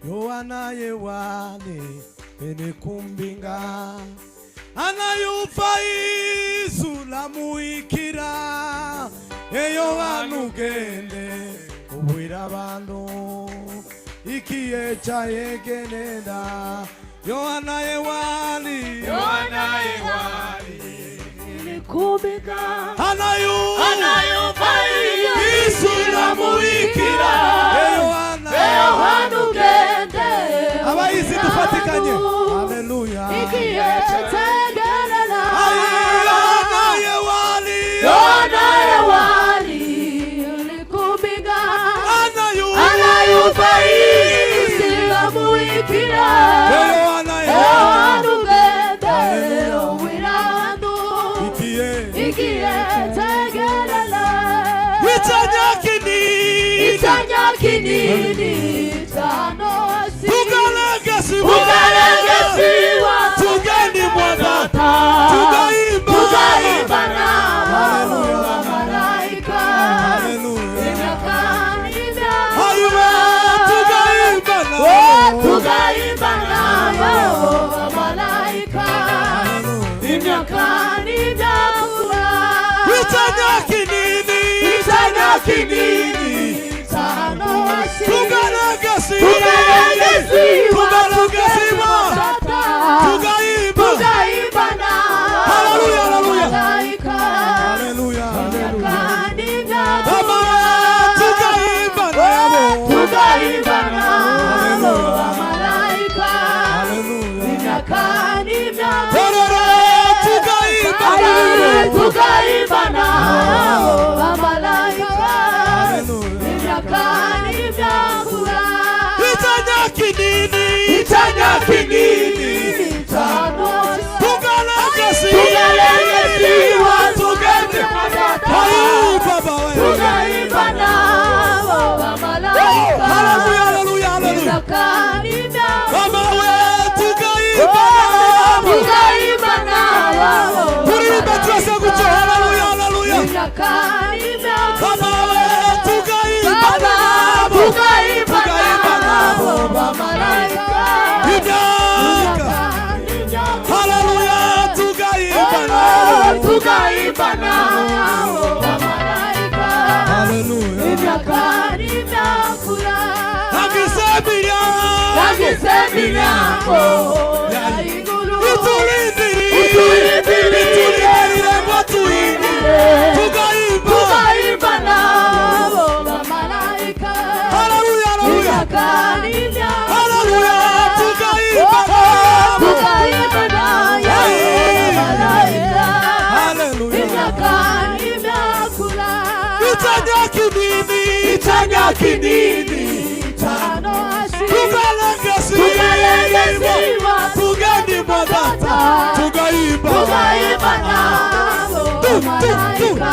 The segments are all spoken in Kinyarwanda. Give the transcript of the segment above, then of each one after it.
Yohana yewani enekumbinga anayufa izula muikira Yohana ugende ubwira abantu ikiye chayegeneda Yohana yewani Kubika anayufa izula muikira Yohana ugende abayizi dufatikanye haleluya ikiye chayegeneda Yohana yewali Kubika anayufa izula muikira Yohana ugende ubwirando ikiye chayegeneda Itanya kinini tanosi Tugalagesiwa Tugeni mwadata Tugaimba na wa malaika Inakanida Tugaimba na wa malaika Inakanida Itanya kinini tanosi Tugalagesiwa Tugaimba na malaika Inakanida Tugaimba na malaika Inakanida Tugaimba na malaika Inakanida Itanya kinini tanosi Tugalagesiwa Tugaimba na wa malaika Inakanida Tugaimba na wa malaika Inakanida Tugaimba na wa malaika Tugaimba na wa malaika Inakanida Nagisemiryako ya igulu Tugaimba na wa malaika Inakanida Tugaimba na malaika Inakanida Itanya kinini tanosi Tugalagesiwa Tugeni mwadata Tugaimba na wa malaika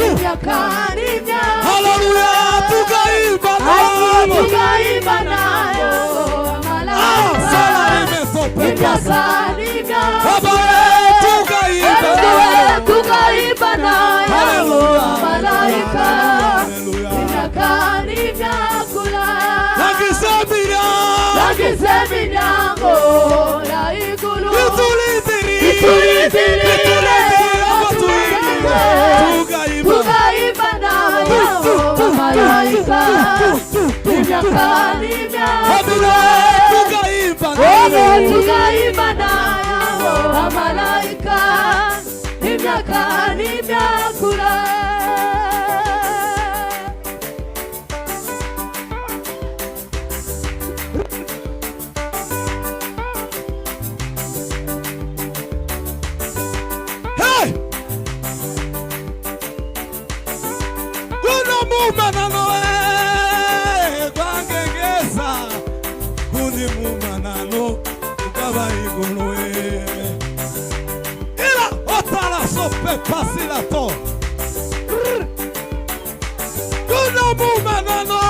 Inakanida Haleluya Tugaimba na wa malaika Inakanida Tugaimba na wa malaika Inakanida Nagisemiryako ya igulu Tugaimba na wa malaika Inakanida Tugaimba na wa malaika Inakanida Pasilato Kuna mumanano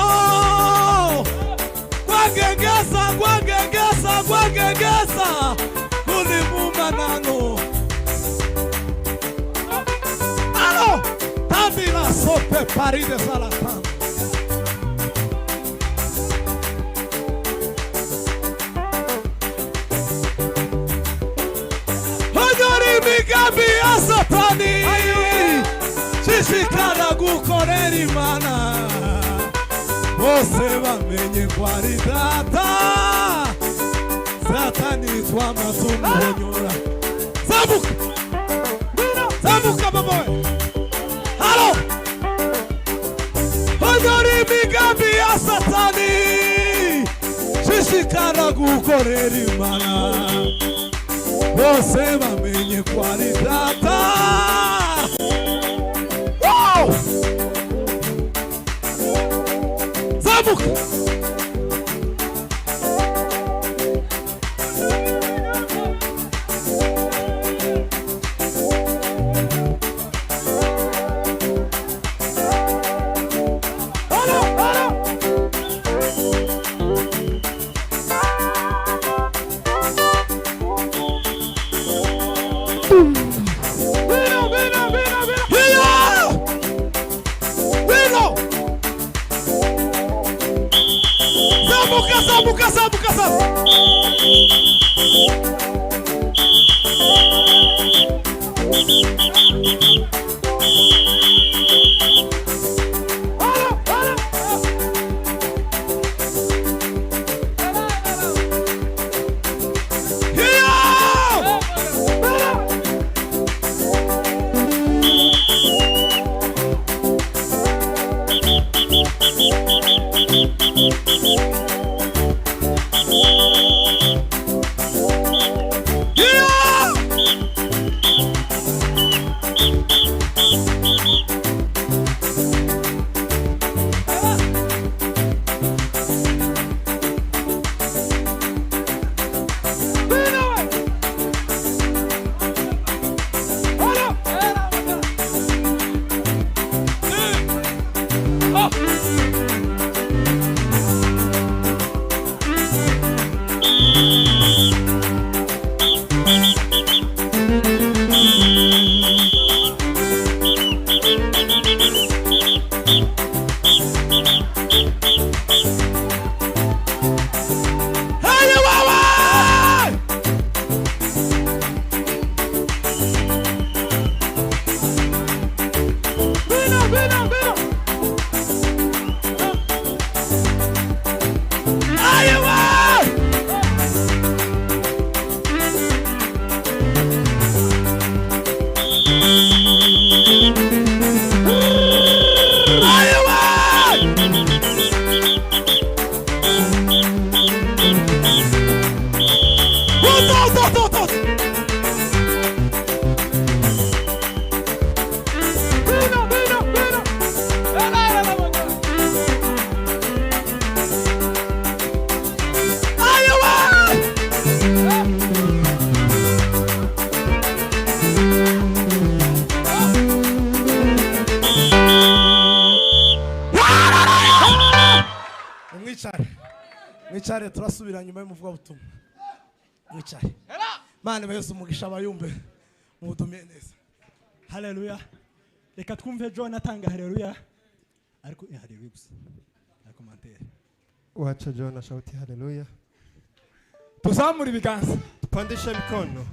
Gwagegesa Kuni mumanano Alo Tabila sope paride salatan imigambi ya Satani shishikara gukorera Imana bose bamenye ko ari data Satani twamatumonyora zamuka zamuka baba halo Hagari imigambi ya Satani shishikara gukorera Imana bose bamenye ko ari data wow zamuka mwicare turasubira nyuma y'umuvuga butumwa mwicare Mana Yesu umugisha abayumbe mudumiye neza haleluya reka twumve John atanga haleluya ariko haleluya gusa commentaire wacha John shauti haleluya tuzamura ibiganza tupandisha mikono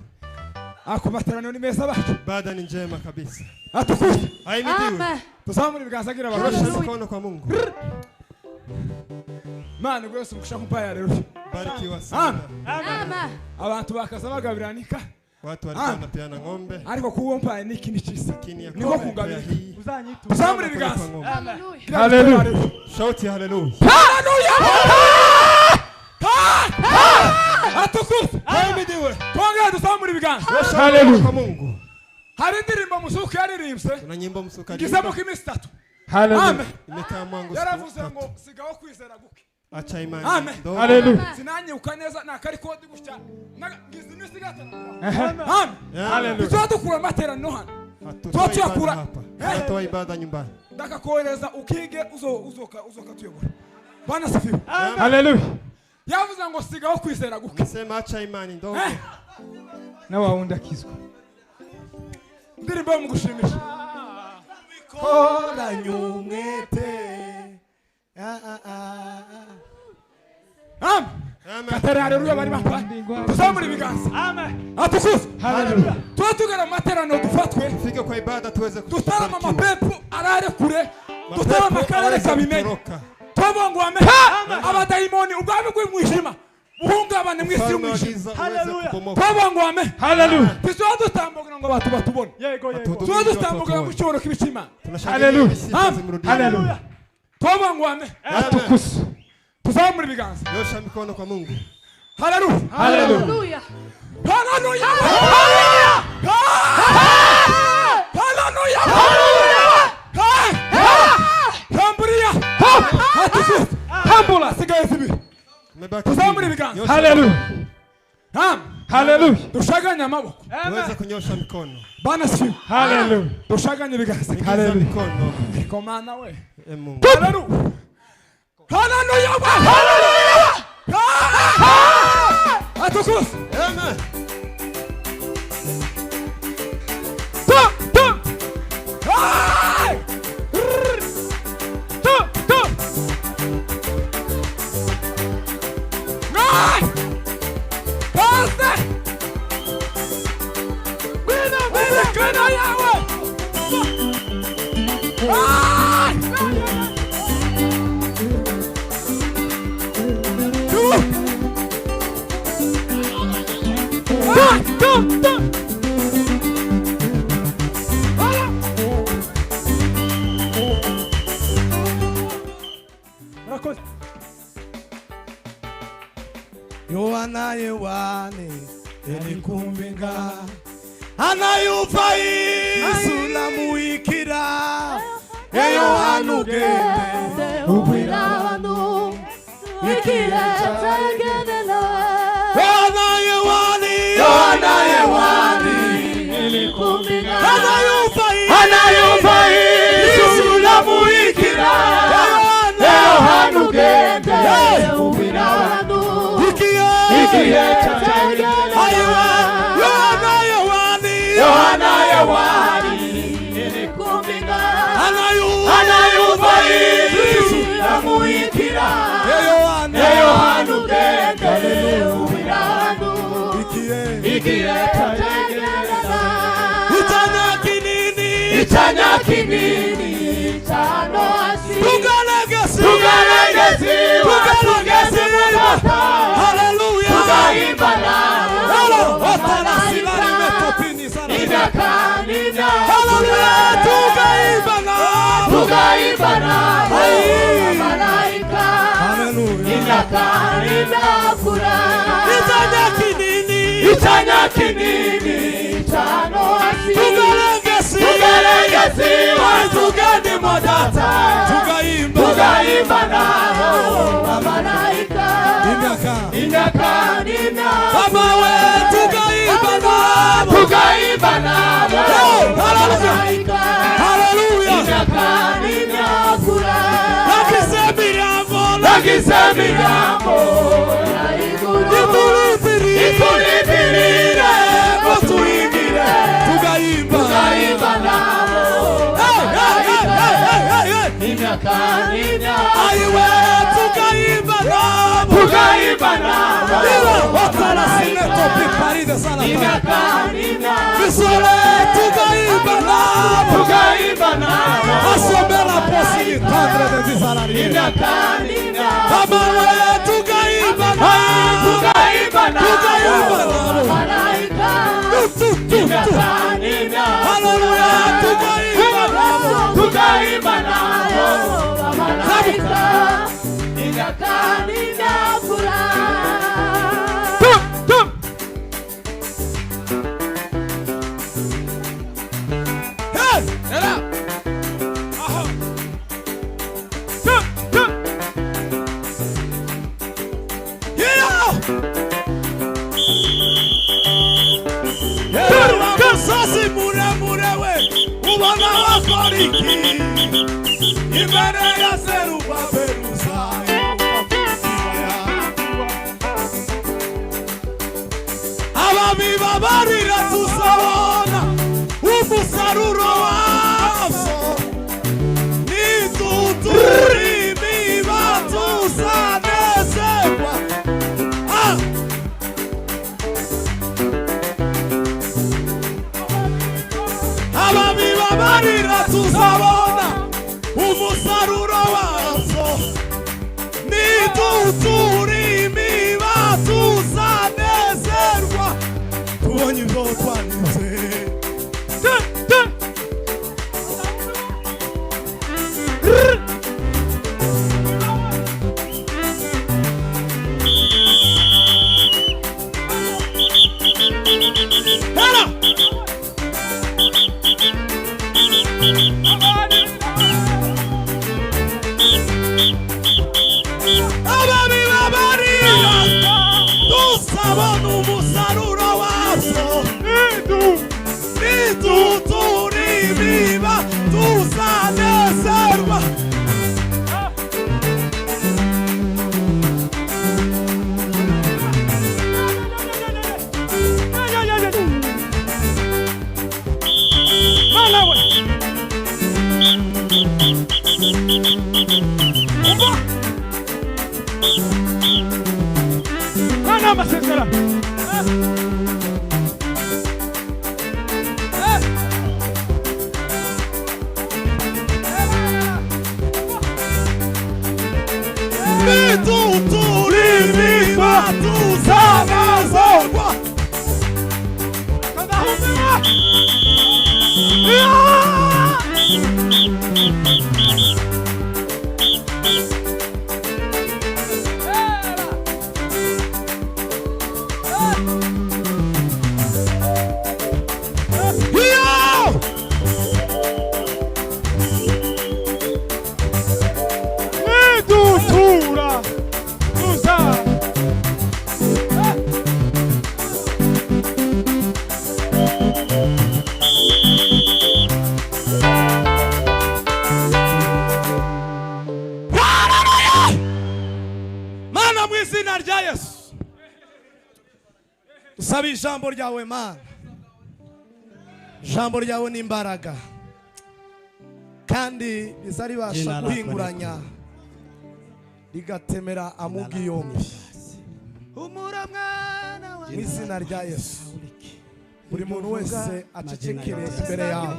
ako materano ni meza bacu baada ni njema kabisa atukuzwe aimidiwe tuzamura ibiganza gira barosha barosha mikono kwa Mungu Mana Yesu umugisha kumpaya haleluya barikiwa sana Amen. abantu bakaza bagabiranika watu walikuwa peana ng'ombe ariko kuwo mpaye niki chisa lakini niko kugabira uzanyitu tuzamura ibiganza haleluya shauti haleluya haleluya atukuzwe aimidiwe twongera tuzamura ibiganza haleluya kwa Mungu hari indirimbo musuka yaririmbye kuna nyimbo musuka gizemo kimisi 3 haleluya imekaa mwangu yaravuze ngo sigaho kwizera guke acha imani amen haleluya sinanyuka neza nakari kodi gutya ngize imisi gatatu amen haleluya tuzadukura matera no hano tutuyakura hapa tutatoa ibada nyumbani ndakakohereza ukige uzoka tuyobora bana sifiwe haleluya yavuze ngo sigaho kwizera guke nasema acha imani ndogo na waunda kizwa ndirimbo mu gushimisha bikora nyumwete katari haleluya bari bapfa tuzamura ibiganza atukuze Hallelujah. tuba tugana mu materaniro dufatwe Fike kwa ibada tuweze dutarama amapepu arare kure dutarama akarere kabimenye tubongwame abadayimoni ubwami bw'umwijima buhungabane mu isi y'umwijima tubongwame Hallelujah. tuzoba dutambuka ngo abantu batubone tuzoba dutambuka mu cyoro k'ibicima Hallelujah. Hallelujah. Tubongwame Atukuze. tuzamura ibiganza Nyosha mikono kwa Mungu. Hallelujah. Hallelujah. Hallelujah. Hallelujah. Hallelujah. Hambula sigaye sibi. Tuzamura ibiganza. Hallelujah. Hallelujah. Dushaganya amaboko. Tuweze kunyosha mikono. Bana sibi. Hallelujah. Dushaganya ibiganza. Hallelujah. Mikono. Komana we. Mungu. Hallelujah. Hallelujah. Hallelujah. Atukus. Amen. Yohane elikumbinga anayupa isula muikira Yohane ugende ubwirano ikireta genela Yohane elikumbinga anayupa isula muikira Yohane ugende ubwirano Yohana Yawani anayupa isula muikira Yohane ugende ubwirano itanya kinini tano asi tugalagesi haleluya tugaibana tugaibana malaika inakarina kura itanya kinini tano asi tugalagesi tugani modata tugaibana malaika inakarina baba we tugaibana malaika haleluya inakarina kura nakisemirambo ikulipirire botuimire tugaibana aiwe tugaibana wakala sineto piparide sana visole tugaibana asomela posili tendre de disalari baba we tugaibana malaika haleluya tugaibana malaika inakarina kura sasi muremurewe ubona wakoriki imbere ya Zerubabeluza ababiba barira tuzabona umusaruro wazo nituturimiba tuzanezerwa Usaba ijambo ryawe Mana. Ijambo ryawe ni imbaraga kandi rizaribasha guhinguranya rigatemera amugi yombi. Mu izina rya Yesu buri muntu wese acecekere imbere yawe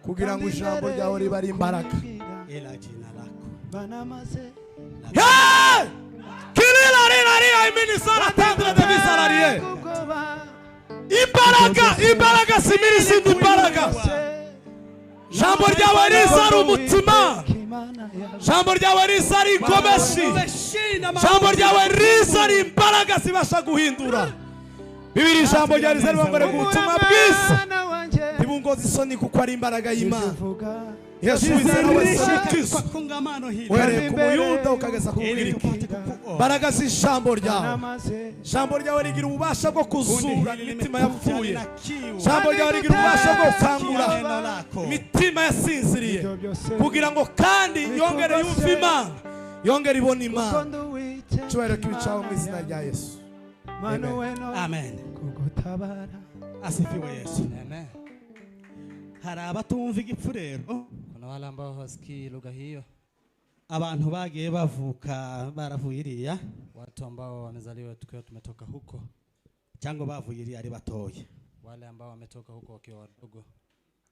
kugira ngo ijambo ryawe ribe ari imbaraga. Imbaraga simirisi imbaraga. Jambo ryawe rizari umutima. Jambo ryawe rizari inkomeshi. Jambo ryawe rizari imbaraga zibasha guhindura. Bibiri jambo ryawe rizari bambare ku butumwa bwiza. Ntibungoze isoni kuko ari imbaraga y'Imana. Yesu wizera wese Kristo. Were ku Muyuda ukageza ku Mugiriki. Imbaraga z'ijambo ryawe. Jambo ryawe rigira ububasha bwo kuzura imitima yapfuye. Jambo ryawe rigira ububasha bwo kangura imitima yasinziriye kugira ngo kandi yongere yumve Imana, yongere ibone Imana. Cyubahiro kibicaho mu izina rya Yesu. Amen. Asifiwe Yesu. Amen. Hari abatumva igipfurero. Kuna wale ambao hawasikii lugha hiyo. Abantu bagiye bavuka baravuye iriya. Watu ambao wamezaliwa tukiwa tumetoka huko. Cyangwa bavuye iriya ari batoye. Wale ambao wametoka huko wakiwa wadogo.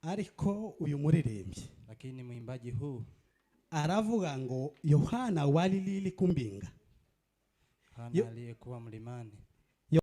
Ariko uyu muririmbyi, Lakini mwimbaji huu aravuga ngo Yohana walilili kumbinga. Yohana aliyekuwa mlimani